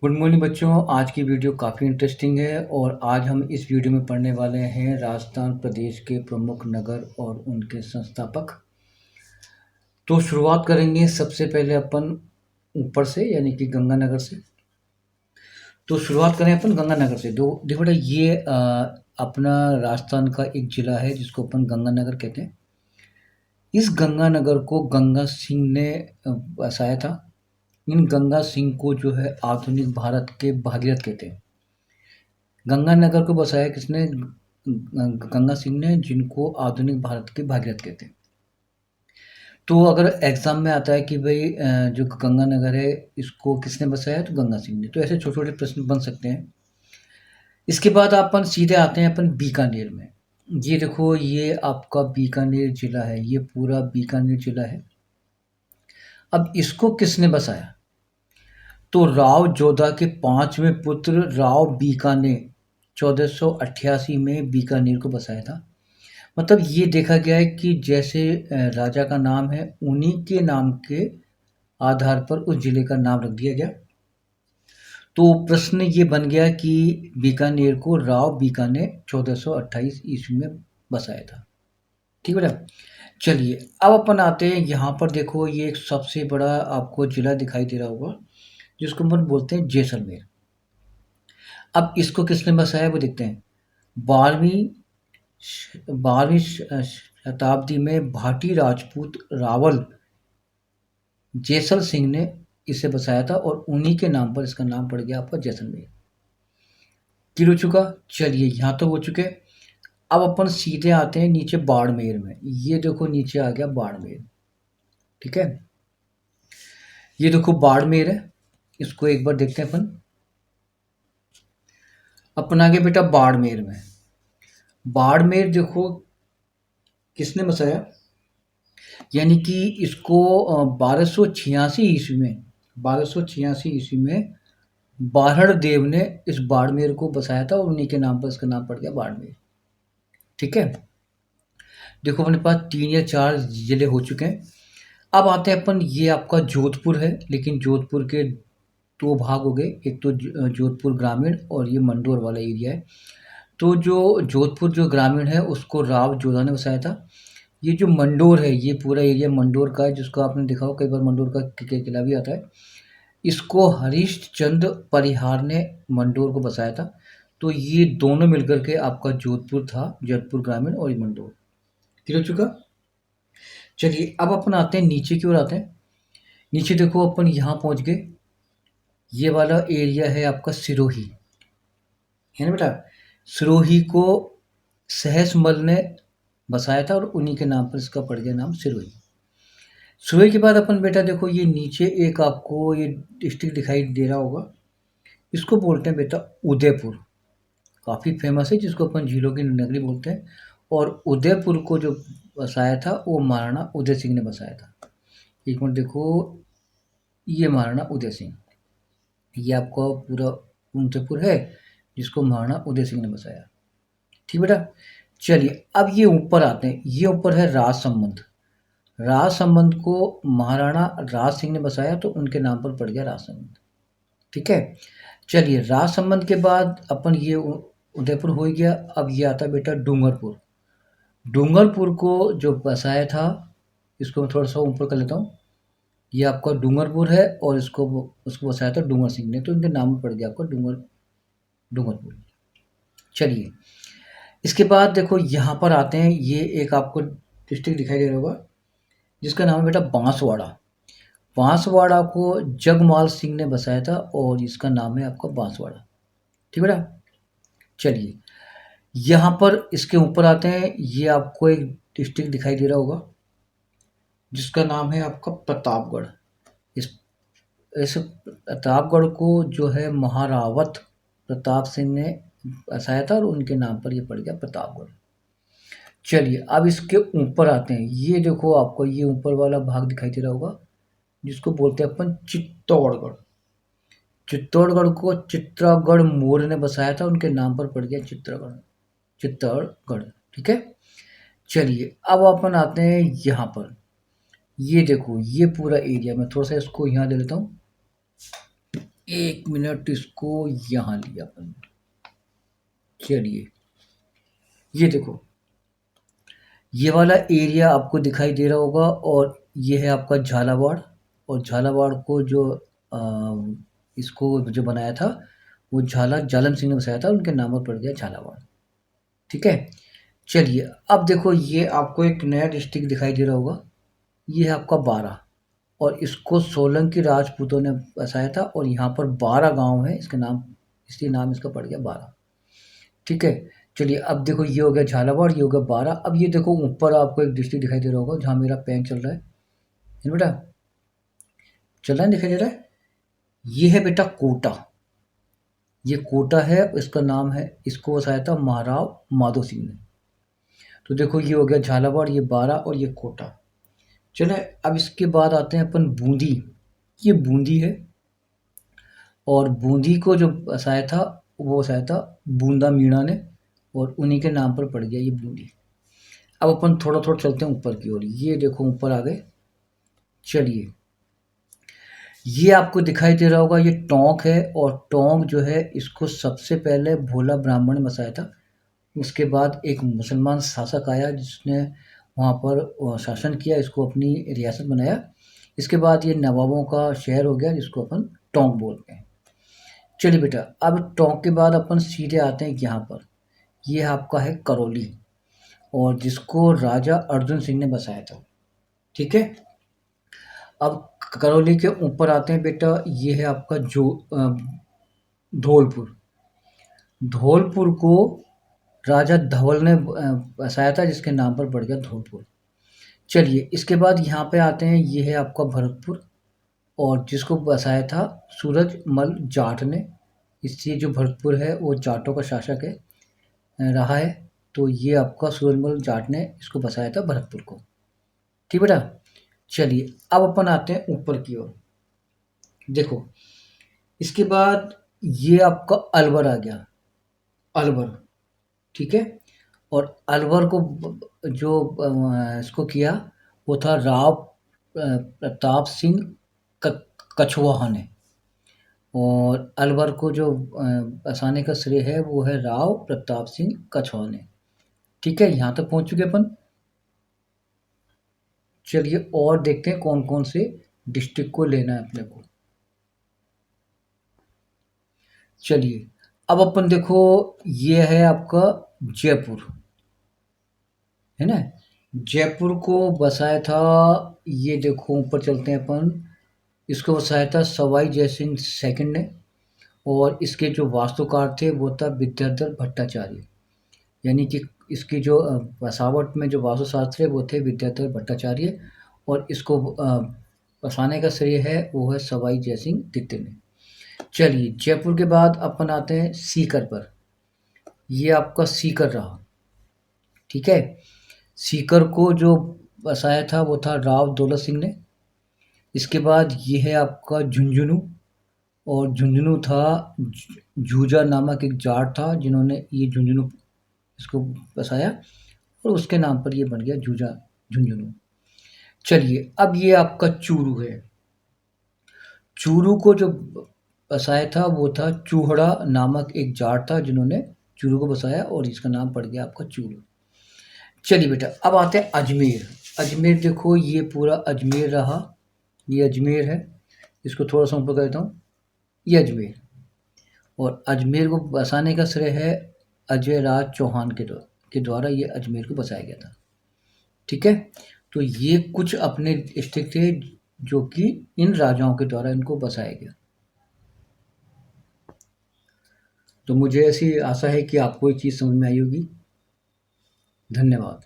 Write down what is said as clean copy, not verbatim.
Good morning बच्चों। आज की वीडियो काफ़ी इंटरेस्टिंग है और आज हम इस वीडियो में पढ़ने वाले हैं राजस्थान प्रदेश के प्रमुख नगर और उनके संस्थापक। तो शुरुआत करेंगे सबसे पहले अपन ऊपर से यानी कि गंगानगर से। तो शुरुआत करें अपन गंगानगर से। दो देखो बेटा, ये अपना राजस्थान का एक ज़िला है जिसको अपन गंगानगर कहते हैं। इस गंगानगर को गंगा सिंह ने बसाया था। इन गंगा सिंह को जो है आधुनिक भारत के भागीरथ कहते हैं। गंगानगर को बसाया किसने? गंगा सिंह ने, जिनको आधुनिक भारत के भागीरथ कहते हैं। तो अगर एग्जाम में आता है कि भाई जो गंगानगर है इसको किसने बसाया, तो गंगा सिंह ने। तो ऐसे छोटे छोटे प्रश्न बन सकते हैं। इसके बाद अपन सीधे आते हैं अपन बीकानेर में। ये देखो, ये आपका बीकानेर जिला है, ये पूरा बीकानेर जिला है। अब इसको किसने बसाया? तो राव जोधा के पांचवें पुत्र राव बीकाने 1488 में बीकानेर को बसाया था। मतलब ये देखा गया है कि जैसे राजा का नाम है, उन्हीं के नाम के आधार पर उस जिले का नाम रख दिया गया। तो प्रश्न ये बन गया कि बीकानेर को राव बीकाने 1428 ईस्वी में बसाया था। ठीक है बेटा। चलिए अब अपन आते हैं यहाँ पर। देखो, ये एक सबसे बड़ा आपको जिला दिखाई दे रहा होगा जिसको अपन बोलते हैं जैसलमेर। अब इसको किसने बसाया वो देखते हैं। 12वीं शताब्दी में भाटी राजपूत रावल जैसल सिंह ने इसे बसाया था और उन्हीं के नाम पर इसका नाम पड़ गया आपका जैसलमेर। क्लियर हो चुका? चलिए यहाँ तो हो चुके। अब अपन सीधे आते हैं नीचे बाड़मेर में। ये देखो नीचे आ गया बाड़मेर। ठीक है, ये देखो बाड़मेर है। इसको एक बार देखते हैं अपन आगे बेटा बाड़मेर में। बाड़मेर देखो किसने बसाया, यानी कि इसको 1286 ईस्वी में बारहड़ देव ने इस बाड़मेर को बसाया था और उन्हीं के नाम पर इसका नाम पड़ गया बाड़मेर। ठीक है, देखो अपने पास 3 या 4 जिले हो चुके हैं। अब आते हैं अपन, ये आपका जोधपुर है, लेकिन जोधपुर के 2 भाग हो गए। एक तो जोधपुर ग्रामीण और ये मंडोर वाला एरिया है। तो जो जोधपुर जो ग्रामीण है उसको राव जोधा ने बसाया था। ये जो मंडोर है, ये पूरा एरिया मंडोर का है, जिसको आपने देखा हो कई बार मंडोर का किला भी आता है। इसको हरिश्चंद्र परिहार ने मंडोर को बसाया था। तो ये दोनों मिलकर के आपका जोधपुर था, जोधपुर ग्रामीण और ये मंडोर। क्लियर हो चुका? चलिए अब अपन आते हैं नीचे की ओर आते हैं। नीचे देखो अपन यहाँ पहुँच गए। ये वाला एरिया है आपका सिरोही, है ना बेटा। सिरोही को सहसमल ने बसाया था और उन्हीं के नाम पर इसका पड़ गया नाम सिरोही। सिरोही के बाद अपन बेटा देखो, ये नीचे एक आपको ये डिस्ट्रिक्ट दिखाई दे रहा होगा, इसको बोलते हैं बेटा उदयपुर। काफ़ी फेमस है, जिसको अपन झीलों की नगरी बोलते हैं। और उदयपुर को जो बसाया था वो महाराणा उदय सिंह ने बसाया था। एक मिनट देखो, ये महाराणा उदय सिंह, ये आपका पूरा उदयपुर है जिसको महाराणा उदय सिंह ने बसाया। ठीक बेटा। चलिए अब ये ऊपर आते हैं। ये ऊपर है राजसमंद। राजसमंद को महाराणा राज सिंह ने बसाया तो उनके नाम पर पड़ गया राजसमंद। ठीक है, चलिए राजसमंद के बाद अपन ये उदयपुर हो ही गया। अब ये आता है बेटा डूंगरपुर। डूंगरपुर को जो बसाया था, इसको मैं थोड़ा सा ऊपर कर लेता हूँ। ये आपका डूंगरपुर है और उसको बसाया था डूंगर सिंह ने, तो इनके नाम पड़ गया आपका डूंगरपुर। चलिए इसके बाद देखो यहाँ पर आते हैं। ये एक आपको डिस्ट्रिक्ट दिखाई दे रहा होगा जिसका नाम है बेटा बांसवाड़ा। बांसवाड़ा को जगमाल सिंह ने बसाया था और इसका नाम है आपका बांसवाड़ा। ठीक बेटा। चलिए यहाँ पर इसके ऊपर आते हैं। ये आपको एक डिस्ट्रिक्ट दिखाई दे रहा होगा जिसका नाम है आपका प्रतापगढ़। इस प्रतापगढ़ को जो है महारावत प्रताप सिंह ने बसाया था और उनके नाम पर ये पड़ गया प्रतापगढ़। चलिए अब इसके ऊपर आते हैं। ये देखो आपको ये ऊपर वाला भाग दिखाई दे रहा होगा जिसको बोलते हैं अपन चित्तौड़गढ़। चित्तौड़गढ़ को चित्रगढ़ मौर्य ने बसाया था, उनके नाम पर पड़ गया चित्तौड़गढ़। ठीक है, चलिए अब अपन आते हैं यहाँ पर। ये देखो ये पूरा एरिया, मैं थोड़ा सा इसको यहाँ ले लेता हूँ। एक मिनट, इसको यहाँ लिया अपन। चलिए, ये देखो, ये वाला एरिया आपको दिखाई दे रहा होगा, और ये है आपका झालावाड़। और झालावाड़ को जो इसको जो बनाया था, वो जालम सिंह ने बसाया था, उनके नाम पर पड़ गया झालावाड़। ठीक है? चलिए, अब देखो, ये आपको एक नया डिस्ट्रिक्ट दिखाई दे रहा होगा, ये है आपका बारां। और इसको सोलंकी राजपूतों ने बसाया था, और यहाँ पर 12 गाँव हैं, इसके नाम, इसलिए नाम इसका पड़ गया बारां। ठीक है? चलिए, अब देखो, ये हो गया झालावाड़, ये हो गया बारां। अब ये देखो, ऊपर आपको एक डिस्ट्रिक्ट दिखाई दे रहा होगा, जहाँ मेरा पेन चल रहा है बेटा? चल रहा है, दिखाई दे रहा है? ये है बेटा कोटा। ये कोटा है, इसका नाम है, इसको बसाया था महाराव माधो सिंह ने। तो देखो, ये हो गया झालावाड़, ये बारां, और ये कोटा। चले, अब इसके बाद आते हैं अपन बूंदी। ये बूंदी है, और बूंदी को जो बसाया था, वो बसाया था बूंदा मीणा ने, और उन्हीं के नाम पर पड़ गया ये बूंदी। अब अपन थोड़ा थोड़ा चलते हैं ऊपर की ओर। ये देखो, ऊपर आ गए। चलिए, ये आपको दिखाई दे रहा होगा, ये टोंक है। और टोंक जो है, इसको सबसे पहले भोला ब्राह्मण ने बसाया था। उसके बाद एक मुसलमान शासक आया, जिसने वहाँ पर शासन किया, इसको अपनी रियासत बनाया। इसके बाद ये नवाबों का शहर हो गया, जिसको अपन टोंक बोलते हैं। चलिए बेटा, अब टोंक के बाद अपन सीधे आते हैं यहाँ पर। ये आपका है करौली, और जिसको राजा अर्जुन सिंह ने बसाया था। ठीक है? अब करौली के ऊपर आते हैं बेटा, ये है आपका धौलपुर। धौलपुर को राजा धवल ने बसाया था, जिसके नाम पर पड़ गया धौलपुर। चलिए, इसके बाद यहाँ पे आते हैं, ये है आपका भरतपुर, और जिसको बसाया था सूरजमल जाट ने। इसलिए जो भरतपुर है, वो जाटों का शासक है, रहा है। तो ये आपका सूरजमल जाट ने इसको बसाया था, भरतपुर को। ठीक बेटा? चलिए, अब अपन आते हैं ऊपर की ओर। देखो, इसके बाद ये आपका अलवर आ गया, अलवर। ठीक है? और अलवर को जो इसको किया, वो था राव प्रताप सिंह कछवाहा ने। और अलवर को जो बसाने का श्रेय है, वो है राव प्रताप सिंह कछवाहा ने। ठीक है? यहाँ तक पहुँच चुके अपन। चलिए, और देखते हैं कौन कौन से डिस्ट्रिक्ट को लेना है अपने को। चलिए, अब अपन देखो, ये है आपका जयपुर, है ना? जयपुर को बसाया था, ये देखो, ऊपर चलते हैं अपन। इसको बसाया था सवाई जयसिंह सेकंड ने। और इसके जो वास्तुकार थे, वो था विद्याधर भट्टाचार्य। यानी कि इसकी जो बसावट में जो वास्तुशास्त्र है, वो थे विद्याधर भट्टाचार्य। और इसको बसाने का श्रेय है, वो है सवाई जयसिंह द्वितीय ने। चलिए, जयपुर के बाद अपन आते हैं सीकर पर। ये आपका सीकर रहा। ठीक है? सीकर को जो बसाया था, वो था राव दौलत सिंह ने। इसके बाद ये है आपका झुंझुनू। और झुंझुनू था, जूजा नामक एक जाट था, जिन्होंने ये झुंझुनू इसको बसाया, और उसके नाम पर ये बन गया जूजा झुंझुनू। चलिए, अब ये आपका चूरू है। चूरू को जो बसाया था, वो था चूहड़ा नामक एक जाट था, जिन्होंने चूरू को बसाया, और इसका नाम पड़ गया आपका चूरू। चलिए बेटा, अब आते हैं अजमेर। अजमेर देखो, ये पूरा अजमेर रहा, ये अजमेर है। इसको थोड़ा सा ऊपर कर देता हूँ, ये अजमेर। और अजमेर को बसाने का श्रेय है अजय राज चौहान के द्वारा ये अजमेर को बसाया गया था। ठीक है? तो ये कुछ अपने डिस्ट्रिक्ट थे, जो कि इन राजाओं के द्वारा इनको बसाया गया। तो मुझे ऐसी आशा है कि आपको ये चीज़ समझ में आई होगी। धन्यवाद।